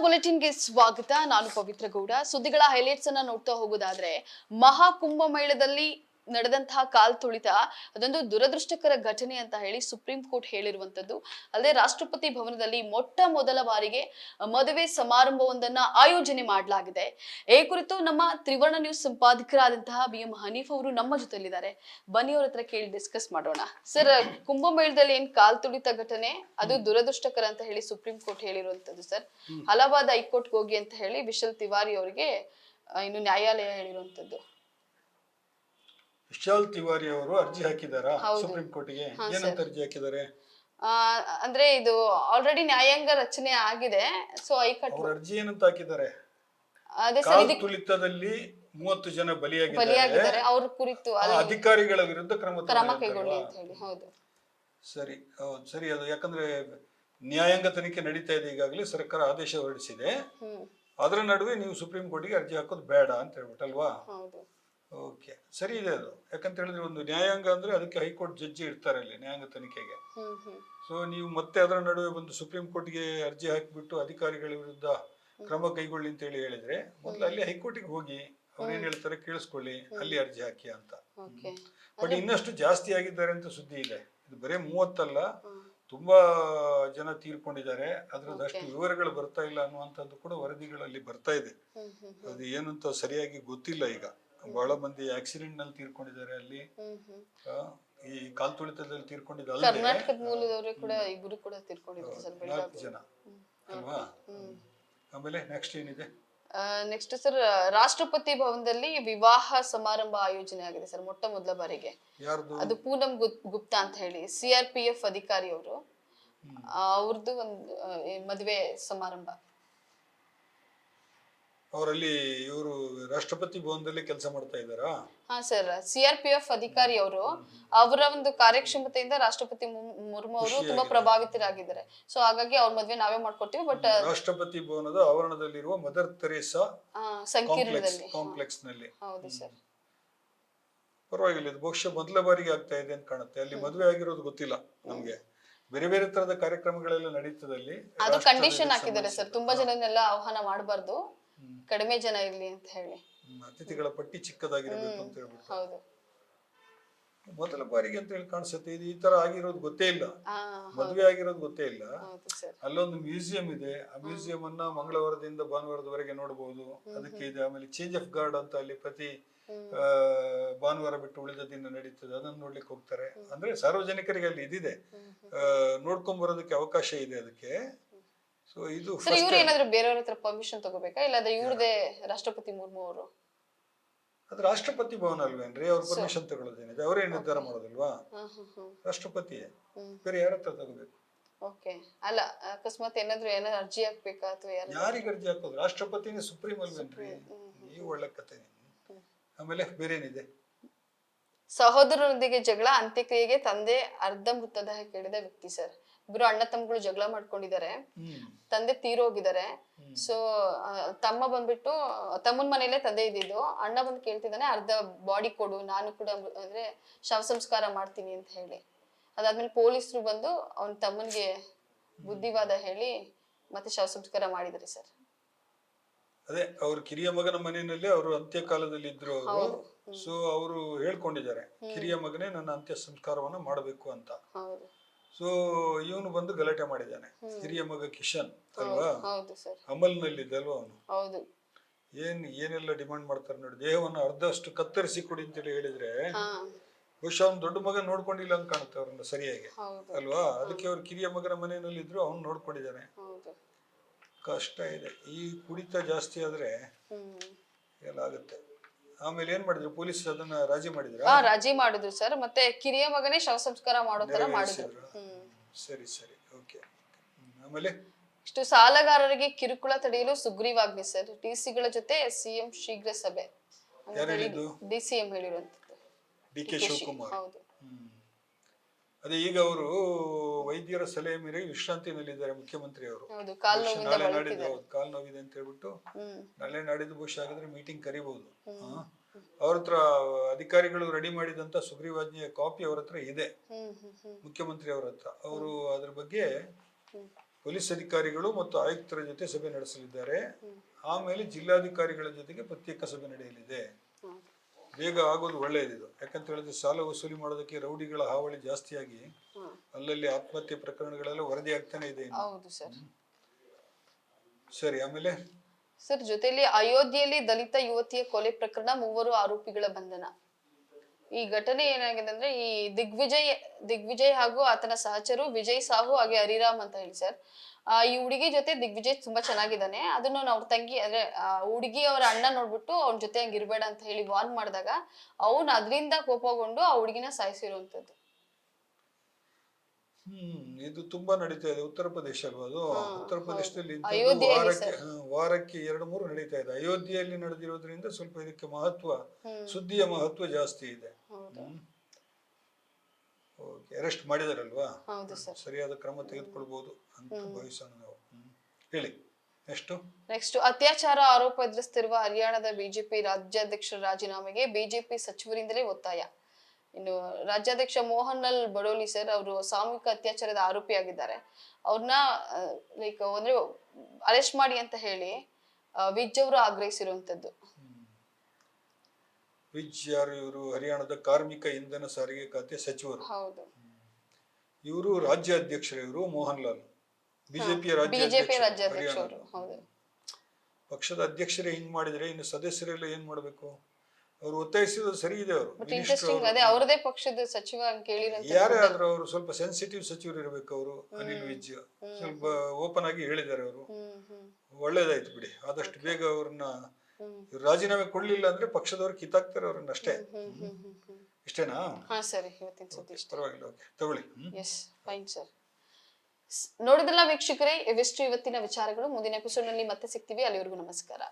ಬುಲೆಟಿನ್ಗೆ ಸ್ವಾಗತ. ನಾನು ಪವಿತ್ರ ಗೌಡ. ಸುದ್ದಿಗಳ ಹೈಲೈಟ್ಸ್ ಅನ್ನ ನೋಡ್ತಾ ಹೋಗೋದಾದ್ರೆ, ಮಹಾ ಕುಂಭಮೇಳದಲ್ಲಿ ನಡೆದಂತಹ ಕಾಲ್ ತುಳಿತ ಅದೊಂದು ದುರದೃಷ್ಟಕರ ಘಟನೆ ಅಂತ ಹೇಳಿ ಸುಪ್ರೀಂ ಕೋರ್ಟ್ ಹೇಳಿರುವಂತದ್ದು. ಅಲ್ಲದೆ ರಾಷ್ಟ್ರಪತಿ ಭವನದಲ್ಲಿ ಮೊಟ್ಟ ಮೊದಲ ಬಾರಿಗೆ ಮದುವೆ ಸಮಾರಂಭವೊಂದನ್ನ ಆಯೋಜನೆ ಮಾಡಲಾಗಿದೆ. ಈ ಕುರಿತು ನಮ್ಮ ತ್ರಿವರ್ಣ ನ್ಯೂಸ್ ಸಂಪಾದಕರಾದಂತಹ BM ಹನೀಫ್ ಅವರು ನಮ್ಮ ಜೊತೆಲಿದ್ದಾರೆ. ಬನ್ನಿ ಅವ್ರ ಹತ್ರ ಕೇಳಿ ಡಿಸ್ಕಸ್ ಮಾಡೋಣ. ಸರ್, ಕುಂಭಮೇಳದಲ್ಲಿ ಏನ್ ಕಾಲ್ ತುಳಿತ ಘಟನೆ ಅದು ದುರದೃಷ್ಟಕರ ಅಂತ ಹೇಳಿ ಸುಪ್ರೀಂ ಕೋರ್ಟ್ ಹೇಳಿರುವಂತದ್ದು ಸರ್. ಅಲಹಾಬಾದ್ ಹೈಕೋರ್ಟ್ ಹೋಗಿ ಅಂತ ಹೇಳಿ ವಿಶಾಲ್ ತಿವಾರಿ ಅವರಿಗೆ ಇನ್ನು ನ್ಯಾಯಾಲಯ ಹೇಳಿರುವಂತದ್ದು. ವಿಶಾಲ್ ತಿವಾರಿ ಅವರು ಅರ್ಜಿ ಹಾಕಿದಾರಾ ಸುಪ್ರೀಂ ಕೋರ್ಟ್ಗೆ? ಏನಂತ ಅರ್ಜಿ ಹಾಕಿದ್ದಾರೆ? ಅಂದ್ರೆ ಇದು ಆಲ್ರೆಡಿ ನ್ಯಾಯಾಂಗ ರಚನೆ ಆಗಿದೆ. ಸೊ ಹೈಕೋರ್ಟ್ ಅರ್ಜಿ ಏನಂತ ಹಾಕಿದ್ದಾರೆ? ಕಾಲ್ ತುಳಿತದಲ್ಲಿ 30 ಜನ ಬಲಿಯಾಗಿದ್ದಾರೆ. ಅವ್ರ ಕುರಿತು ಅಧಿಕಾರಿಗಳ ವಿರುದ್ಧ ಕ್ರಮ ಕೈಗೊಳ್ಳಿ ಅಂತ ಹೇಳಿ. ಹೌದು ಸರಿ, ಸರಿ. ಅದು ಯಾಕಂದ್ರೆ ನ್ಯಾಯಾಂಗ ತನಿಖೆ ನಡೀತಾ ಇದೆ, ಈಗಾಗಲೇ ಸರ್ಕಾರ ಆದೇಶ ಹೊರಡಿಸಿದೆ. ಅದರ ನಡುವೆ ನೀವು ಸುಪ್ರೀಂ ಕೋರ್ಟ್ಗೆ ಅರ್ಜಿ ಹಾಕೋದು ಬೇಡ ಅಂತ ಹೇಳ್ಬಿಟ್ಟಲ್ವಾ? ಓಕೆ, ಸರಿ ಇದೆ ಅದು. ಯಾಕಂತ ಹೇಳಿದ್ರೆ ಒಂದು ನ್ಯಾಯಾಂಗ ಅಂದ್ರೆ ಅದಕ್ಕೆ ಹೈಕೋರ್ಟ್ ಜಡ್ಜಿ ಇರ್ತಾರೆ ಅಲ್ಲಿ ನ್ಯಾಯಾಂಗ ತನಿಖೆಗೆ. ಸೊ ನೀವು ಮತ್ತೆ ಅದರ ನಡುವೆ ಬಂದು ಸುಪ್ರೀಂ ಕೋರ್ಟ್ಗೆ ಅರ್ಜಿ ಹಾಕಿಬಿಟ್ಟು ಅಧಿಕಾರಿಗಳ ವಿರುದ್ಧ ಕ್ರಮ ಕೈಗೊಳ್ಳಿ ಅಂತ ಹೇಳಿದ್ರೆ, ಮೊದಲು ಅಲ್ಲಿ ಹೈಕೋರ್ಟಿಗೆ ಹೋಗಿ ಅವ್ರು ಏನ್ ಹೇಳ್ತಾರೆ ಕೇಳಿಸ್ಕೊಳ್ಳಿ, ಅಲ್ಲಿ ಅರ್ಜಿ ಹಾಕಿ ಅಂತ. ಬಟ್ ಇನ್ನಷ್ಟು ಜಾಸ್ತಿ ಆಗಿದ್ದಾರೆ ಅಂತ ಸುದ್ದಿ ಇದೆ. ಇದು ಬರೇ 30 ಅಲ್ಲ, ತುಂಬಾ ಜನ ತೀರ್ಕೊಂಡಿದ್ದಾರೆ. ಅದ್ರದಷ್ಟು ವಿವರಗಳು ಬರ್ತಾ ಇಲ್ಲ ಅನ್ನುವಂಥದ್ದು ಕೂಡ ವರದಿಗಳಲ್ಲಿ ಬರ್ತಾ ಇದೆ. ಅದು ಏನಂತ ಸರಿಯಾಗಿ ಗೊತ್ತಿಲ್ಲ. ಈಗ ಬಹಳ ಮಂದಿ ಆಕ್ಸಿಡೆಂಟ್ ನಲ್ಲಿ ತೀರ್ಕೊಂಡಿದ್ದಾರೆ ಅಲ್ಲಿ. ಈ ಕಾಲ್ ತುಳಿತದಲ್ಲಿ ತೀರ್ಕೊಂಡಿದ್ದಾರೆ. ಕರ್ನಾಟಕದ ಮೂಲದವರು ಕೂಡ ಇಬ್ಬರು ಕೂಡ ತೀರ್ಕೊಂಡಿದ್ದಾರೆ 4 ಜನ ಅಲ್ವಾ? ಆಮೇಲೆ ನೆಕ್ಸ್ಟ್ ಏನಿದೆ? ನೆಕ್ಸ್ಟ್ ಸರ್, ರಾಷ್ಟ್ರಪತಿ ಭವನದಲ್ಲಿ ವಿವಾಹ ಸಮಾರಂಭ ಆಯೋಜನೆ ಆಗಿದೆ ಸರ್ ಮೊಟ್ಟ ಮೊದಲ ಬಾರಿಗೆ. ಅದು ಪೂನಂ ಗುಪ್ತಾ ಅಂತ ಹೇಳಿ CRPF ಅಧಿಕಾರಿ ಅವರು, ಅವ್ರದ್ದು ಒಂದು ಮದುವೆ ಸಮಾರಂಭ. ಅವರಲ್ಲಿ ಇವರು ರಾಷ್ಟ್ರಪತಿ ಭವನದಲ್ಲಿ ಕೆಲಸ ಮಾಡ್ತಾ ಇದ್ದಾರಾ? ಹಾ ಸರ್, CRPF ಅಧಿಕಾರಿ ಅವರು, ಅವರ ಒಂದು ಕಾರ್ಯಕ್ಷಮತೆಯಿಂದ ರಾಷ್ಟ್ರಪತಿ ಮುರ್ಮು ಅವರು ತುಂಬಾ ಪ್ರಭಾವಿತರಾಗಿದ್ದಾರೆ. ಸೊ ಹಾಗಾಗಿ ಅವ್ರ ಮದ್ವೆ ನಾವೇ ಮಾಡ್ಕೊಡ್ತೀವಿ. ಬಟ್ ರಾಷ್ಟ್ರಪತಿ ಭವನದ ಆವರಣದಲ್ಲಿರುವ ಮದರ್ ತೆರೇಸಾ ಸಂಕೀರ್ಣದಲ್ಲಿ ಕಾಂಪ್ಲೆಕ್ಸ್ ನಲ್ಲಿ. ಹೌದು ಸರ್. ಪರವಾಗಿಲ್ಲ, ಇದು ಬಹುಶಃ ಮೊದಲ ಬಾರಿಗೆ ಆಗ್ತಾ ಇದೆ ಅಂತ ಕಾಣುತ್ತೆ. ಅಲ್ಲಿ ಮದುವೆ ಆಗಿರೋದು ಗೊತ್ತಿಲ್ಲ ನಮ್ಗೆ. ಬೇರೆ ಬೇರೆ ತರದ ಕಾರ್ಯಕ್ರಮಗಳೆಲ್ಲ ನಡೀತದಲ್ಲಿ ಅದು ಕಂಡೀಷನ್ ಹಾಕಿದ್ದಾರೆ ಸರ್, ತುಂಬಾ ಜನನೆಲ್ಲ ಆಹ್ವಾನ ಮಾಡಬಾರ್ದು, ಕಡಿಮೆ ಜನ ಇರ್ಲಿ ಅಂತ ಹೇಳಿ. ಅತಿಥಿಗಳ ಪಟ್ಟಿ ಚಿಕ್ಕದಾಗಿರ್ಬೇಕು ಅಂತ ಹೇಳ್ಬಿಟ್ಟು. ಮೊದಲ ಬಾರಿಗೆ ಅಂತ ಹೇಳಿ ಕಾಣಿಸುತ್ತೆ. ಇದು ಈ ತರ ಆಗಿರೋದು ಗೊತ್ತೇ ಇಲ್ಲ, ಮದುವೆ ಆಗಿರೋದು ಗೊತ್ತೇ ಇಲ್ಲ. ಅಲ್ಲೊಂದು ಮ್ಯೂಸಿಯಂ ಇದೆ. ಆ ಮ್ಯೂಸಿಯಂ ಅನ್ನ ಮಂಗಳವಾರದಿಂದ ಭಾನುವಾರದವರೆಗೆ ನೋಡಬಹುದು. ಅದಕ್ಕೆ ಇದೆ. ಆಮೇಲೆ ಚೇಂಜ್ ಆಫ್ ಗಾರ್ಡ್ ಅಂತ ಅಲ್ಲಿ ಪ್ರತಿ ಭಾನುವಾರ ಬಿಟ್ಟು ಉಳಿದ ದಿನ ನಡೀತದೆ. ಅದನ್ನ ನೋಡ್ಲಿಕ್ಕೆ ಹೋಗ್ತಾರೆ. ಅಂದ್ರೆ ಸಾರ್ವಜನಿಕರಿಗೆ ಅಲ್ಲಿ ಇದಿದೆ, ನೋಡ್ಕೊಂಡ್ ಬರೋದಕ್ಕೆ ಅವಕಾಶ ಇದೆ ಅದಕ್ಕೆ. ಸೊ ಇದು ಇವ್ರು ಏನಾದ್ರು ಬೇರೆಯವ್ರ ಹತ್ರ ಪರ್ಮಿಷನ್ ತಗೋಬೇಕಾ, ಇಲ್ಲಾಂದ್ರೆ ಇವ್ರದೇ ರಾಷ್ಟ್ರಪತಿ ಮುರ್ಮು ಅವರು? ಅದು ರಾಷ್ಟ್ರಪತಿ ಭವನ ಅಲ್ವೇನ್ರಿ, ಅವ್ರ ಪರ್ಮಿಷನ್ ತಗೊಳ್ಳೋದೇನಿದೆ? ಅವರೇ ನಿರ್ಧಾರ ಮಾಡೋದಲ್ವಾ, ರಾಷ್ಟ್ರಪತಿಯೇ. ಬೇರೆ ಯಾರ ಹತ್ರ ತಗೋಬೇಕು? ಓಕೆ, ಅಲ್ಲ ಅಕಸ್ಮಾತ್ ಏನಾದ್ರು ಅರ್ಜಿ ಹಾಕ್ಬೇಕಾ ಅಥವಾ ಯಾರಿಗೆ ಅರ್ಜಿ ಹಾಕೋದು? ರಾಷ್ಟ್ರಪತಿನೇ ಸುಪ್ರೀಂ ಅಲ್ವೇನ್ರಿ? ನೀವು ಒಳ್ಳೆ ಕತೆ. ಆಮೇಲೆ ಬೇರೆ ಏನಿದೆ? ಸಹೋದರರೊಂದಿಗೆ ಜಗಳ, ಅಂತ್ಯಕ್ರಿಯೆಗೆ ತಂದೆ ಅರ್ಧ ಮೃತದೇಹ ಕೇಳಿದ ವ್ಯಕ್ತಿ ಸರ್. ಇಬ್ರು ಅಣ್ಣ ತಮ್ಮಗಳು ಜಗಳ ಮಾಡ್ಕೊಂಡಿದ್ದಾರೆ, ತಂದೆ ತೀರೋಗಿದ್ದಾರೆ. ಸೊ ತಮ್ಮ ಬಂದ್ಬಿಟ್ಟು ತಮ್ಮನ ಮನೇಲೆ ತಂದೆ ಇದ್ದಿದ್ದು, ಅಣ್ಣ ಬಂದು ಕೇಳ್ತಿದ್ದಾನೆ ಅರ್ಧ ಬಾಡಿ ಕೊಡು, ನಾನು ಕೂಡ ಅಂದ್ರೆ ಶವ ಸಂಸ್ಕಾರ ಮಾಡ್ತೀನಿ ಅಂತ ಹೇಳಿ. ಅದಾದ್ಮೇಲೆ ಪೊಲೀಸರು ಬಂದು ಅವನ ತಮ್ಮನ್ಗೆ ಬುದ್ಧಿವಾದ ಹೇಳಿ ಮತ್ತೆ ಶವ ಸಂಸ್ಕಾರ ಮಾಡಿದ್ದಾರೆ ಸರ್. ಅದೇ ಅವ್ರ ಕಿರಿಯ ಮಗನ ಮನೆಯಲ್ಲಿ ಅವರು ಅಂತ್ಯಕಾಲದಲ್ಲಿ ಇದ್ರು ಅವರು. ಸೊ ಅವರು ಹೇಳ್ಕೊಂಡಿದ್ದಾರೆ, ಕಿರಿಯ ಮಗನೇ ನನ್ನ ಅಂತ್ಯ ಸಂಸ್ಕಾರವನ್ನ ಮಾಡಬೇಕು ಅಂತ. ಸೊ ಇವನು ಬಂದು ಗಲಾಟೆ ಮಾಡಿದ್ದಾನೆ, ಹಿರಿಯ ಮಗ ಕಿಶನ್ ಅಲ್ವಾ, ಅಮಲ್ ನಲ್ಲಿ ಇದ್ದಲ್ವಾ ಅವನು. ಏನೆಲ್ಲ ಡಿಮಾಂಡ್ ಮಾಡ್ತಾರೆ ನೋಡಿ, ದೇಹವನ್ನು ಅರ್ಧಷ್ಟು ಕತ್ತರಿಸಿ ಕೊಡಿ ಅಂತೇಳಿ ಹೇಳಿದ್ರೆ ಬಹುಶಃ ಅವ್ನು ದೊಡ್ಡ ಮಗ ನೋಡ್ಕೊಂಡಿಲ್ಲ ಅಂತ ಕಾಣುತ್ತೆ ಅವ್ರನ್ನ ಸರಿಯಾಗಿ ಅಲ್ವಾ. ಅದಕ್ಕೆ ಅವ್ರ ಕಿರಿಯ ಮಗನ ಮನೆಯಲ್ಲಿ ಇದ್ರು, ಅವ್ನು ನೋಡ್ಕೊಂಡಿದ್ದಾನೆ. ಕಷ್ಟ ಇದೆ. ಈ ಕುಡಿತ ಜಾಸ್ತಿ ಆದ್ರೆ ಎಲ್ಲ ಆಗುತ್ತೆ. ಆಮೇಲೆ ಏನ್ ಮಾಡಿದ್ರು ಪೊಲೀಸ್? ಅದನ್ನ ರಾಜಿ ಮಾಡಿದ್ರು? ರಾಜಿ ಮಾಡಿದ್ರು ಸರ್. ಮತ್ತೆ ಕಿರಿಯ ಮಗನೇ ಶವ ಸಂಸ್ಕಾರ ಮಾಡೋ ತರ ಮಾಡಿದ್ರು. ಸರಿ ಸರಿ, ಓಕೆ. ಆಮೇಲೆ ಇಷ್ಟು ಸಾಲಗಾರರಿಗೆ ಕಿರುಕುಳ ತಡೆಯಲು ಸುಗ್ರೀವಾಜ್ಞೆ ಸರ್. ಟಿಸಿಗಳ ಜೊತೆ CM ಶೀಘ್ರ ಸಭೆ. DCM ಹೇಳಿರುವಂತದ್ದು DK Shivakumar. ಅದೇ ಈಗ ಅವರು ವೈದ್ಯರ ಸಲಹೆ ಮೇರೆಗೆ ವಿಶ್ರಾಂತಿನಲ್ಲಿದ್ದಾರೆ ಮುಖ್ಯಮಂತ್ರಿ ಅವರು. ನಾಳೆ ನಾಡಿದ್ದು ಕಾಲ್ ನೋವಿದೆ ಅಂತ ಹೇಳ್ಬಿಟ್ಟು ನಾಳೆ ನಾಡಿದ್ದು ಬಹುಶಃ ಆಗಿದ್ರೆ ಮೀಟಿಂಗ್ ಕರಿಬಹುದು. ಅವ್ರ ಹತ್ರ ಅಧಿಕಾರಿಗಳು ರೆಡಿ ಮಾಡಿದಂತ ಸುಗ್ರೀವಾಜ್ಞೆಯ ಕಾಪಿ ಅವ್ರ ಹತ್ರ ಇದೆ, ಮುಖ್ಯಮಂತ್ರಿ ಅವ್ರ ಹತ್ರ. ಅವರು ಅದ್ರ ಬಗ್ಗೆ ಪೊಲೀಸ್ ಅಧಿಕಾರಿಗಳು ಮತ್ತು ಆಯುಕ್ತರ ಜೊತೆ ಸಭೆ ನಡೆಸಲಿದ್ದಾರೆ. ಆಮೇಲೆ ಜಿಲ್ಲಾಧಿಕಾರಿಗಳ ಜೊತೆಗೆ ಪ್ರತ್ಯೇಕ ಸಭೆ ನಡೆಯಲಿದೆ. ಬೇಗ ಆಗೋದು ಒಳ್ಳೆಯದಿದು. ಯಾಕಂತ ಹೇಳಿದ್ರೆ ಸಾಲ ವಸೂಲಿ ಮಾಡೋದಕ್ಕೆ ರೌಡಿಗಳ ಹಾವಳಿ ಜಾಸ್ತಿಯಾಗಿ ಅಲ್ಲಲ್ಲಿ ಆತ್ಮಹತ್ಯೆ ಪ್ರಕರಣಗಳೆಲ್ಲ ವರದಿ ಆಗ್ತಾನೆ ಇದೆ. ಹೌದು ಸರ್. ಸರಿ, ಆಮೇಲೆ ಸರ್ ಜೊತೆಲಿ ಅಯೋಧ್ಯೆಯಲ್ಲಿ ದಲಿತ ಯುವತಿಯ ಕೊಲೆ ಪ್ರಕರಣ 3 ಆರೋಪಿಗಳ ಬಂಧನ. ಈ ಘಟನೆ ಏನಾಗಿದೆ ಅಂದ್ರೆ ಈ ದಿಗ್ವಿಜಯ್ ಹಾಗೂ ಆತನ ಸಹಚರು ವಿಜಯ್ ಸಾಹು ಹಾಗೆ ಹರಿರಾಮ್ ಅಂತ ಹೇಳಿ ಸರ್. ಈ ಹುಡುಗಿ ಜೊತೆ ದಿಗ್ವಿಜಯ್ ತುಂಬಾ ಚೆನ್ನಾಗಿದ್ದಾನೆ. ಅದನ್ನು ಅವ್ರ ತಂಗಿ ಅಂದ್ರೆ ಹುಡುಗಿ ಅವರ ಅಣ್ಣ ನೋಡ್ಬಿಟ್ಟು ಅವ್ನ ಜೊತೆ ಹಂಗ ಇರ್ಬೇಡ ಅಂತ ಹೇಳಿ ವಾರ್ನ್ ಮಾಡಿದಾಗ ಅವ್ನು ಅದರಿಂದ ಕೋಪಗೊಂಡು ಆ ಹುಡುಗಿನ ಸಾಯಿಸಿರುವಂತದ್ದು. ಇದು ತುಂಬಾ ನಡೀತಾ ಇದೆ. ಉತ್ತರ ಪ್ರದೇಶ ಅಲ್ವಾ ಅದು? ಉತ್ತರ ಪ್ರದೇಶದಲ್ಲಿ ವಾರಕ್ಕೆ 2-3 ನಡೀತಾ ಇದೆ. ಅಯೋಧ್ಯೆಯಲ್ಲಿ ನಡೆದಿರೋದ್ರಿಂದ ಸ್ವಲ್ಪ ಇದಕ್ಕೆ ಸುದ್ದಿಯ ಮಹತ್ವ ಜಾಸ್ತಿ ಇದೆ. ಅರೆಸ್ಟ್ ಮಾಡಿದಾರಲ್ವಾ, ಸರಿಯಾದ ಕ್ರಮ ತೆಗೆದುಕೊಳ್ಬಹುದು ಅಂತ ಭಾವಿಸೋಣ ನಾವು. ಹೇಳಿ ನೆಕ್ಸ್ಟ್. ಅತ್ಯಾಚಾರ ಆರೋಪ ಎದುರಿಸುತ್ತಿರುವ ಹರಿಯಾಣದ ಬಿಜೆಪಿ ರಾಜ್ಯಾಧ್ಯಕ್ಷರ ರಾಜೀನಾಮೆಗೆ ಬಿಜೆಪಿ ಸಚಿವರಿಂದಲೇ ಒತ್ತಾಯ. ಇನ್ನು ರಾಜ್ಯಾಧ್ಯಕ್ಷ ಮೋಹನ್ ಲಾಲ್ ಬಡೋಲಿ ಸರ್ ಅವರು ಸಾಮೂಹಿಕ ಅತ್ಯಾಚಾರದ ಆರೋಪಿ ಆಗಿದ್ದಾರೆ. ಅವ್ರನ್ನ ಅಂದ್ರೆ ಅರೆಸ್ಟ್ ಮಾಡಿ ಅಂತ ಹೇಳಿ ವಿಜ್ ಅವರು ಆಗ್ರಹಿಸಿರುವಂತದ್ದು. ವಿಜ್ ಯಾರು? ಇವರು ಹರಿಯಾಣದ ಕಾರ್ಮಿಕ ಇಂಧನ ಸಾರಿಗೆ ಖಾತೆ ಸಚಿವರು. ಹೌದು. ಇವರು ರಾಜ್ಯಾಧ್ಯಕ್ಷರು. ಇವರು ಮೋಹನ್ ಲಾಲ್ ಬಿಜೆಪಿಯ ರಾಜ್ಯಾಧ್ಯಕ್ಷರು. ಪಕ್ಷದ ಅಧ್ಯಕ್ಷರೇ ಹಿಂಗ್ ಮಾಡಿದ್ರೆ ಇನ್ನು ಸದಸ್ಯರೆಲ್ಲ ಏನ್ ಮಾಡ್ಬೇಕು? ಅವ್ರು ಒತ್ತಾಯಿಸಿರೋದು ಸರಿ ಇದೆ. ಅವರು ಅವರದೇ ಪಕ್ಷದ ಸಚಿವ ಯಾರೇ ಆದ್ರೂ ಅವರು ಸ್ವಲ್ಪ ಸೆನ್ಸಿಟಿವ್ ಸಚಿವರು ಇರ್ಬೇಕು. ಅವರು ಅನಿಲ್ ವಿಜ್ ಸ್ವಲ್ಪ ಓಪನ್ ಆಗಿ ಹೇಳಿದ್ದಾರೆ. ಅವರು ಒಳ್ಳೇದಾಯ್ತು ಬಿಡಿ. ಆದಷ್ಟು ಬೇಗ ಅವ್ರನ್ನ ರಾಜೀನಾಮೆ ಕೊಡ್ಲಿಲ್ಲ ಅಂದ್ರೆ ಪಕ್ಷದವ್ರು ಕಿತ್ತಾಕ್ತಾರೆ ಅವ್ರನ್ನ ಅಷ್ಟೇ. ಇಷ್ಟೇನಾ? ಪರವಾಗಿಲ್ಲ, ಓಕೆ ತಗೊಳ್ಳಿ. ನೋಡಿದ್ರಲ್ಲ ವೀಕ್ಷಕರೇ, ಇವಿಷ್ಟು ಇವತ್ತಿನ ವಿಚಾರಗಳು. ಮುಂದಿನ ಎಪಿಸೋಡ್ ನಲ್ಲಿ ಮತ್ತೆ ಸಿಗ್ತೀವಿ. ಅಲ್ಲಿವರೆಗೂ ನಮಸ್ಕಾರ.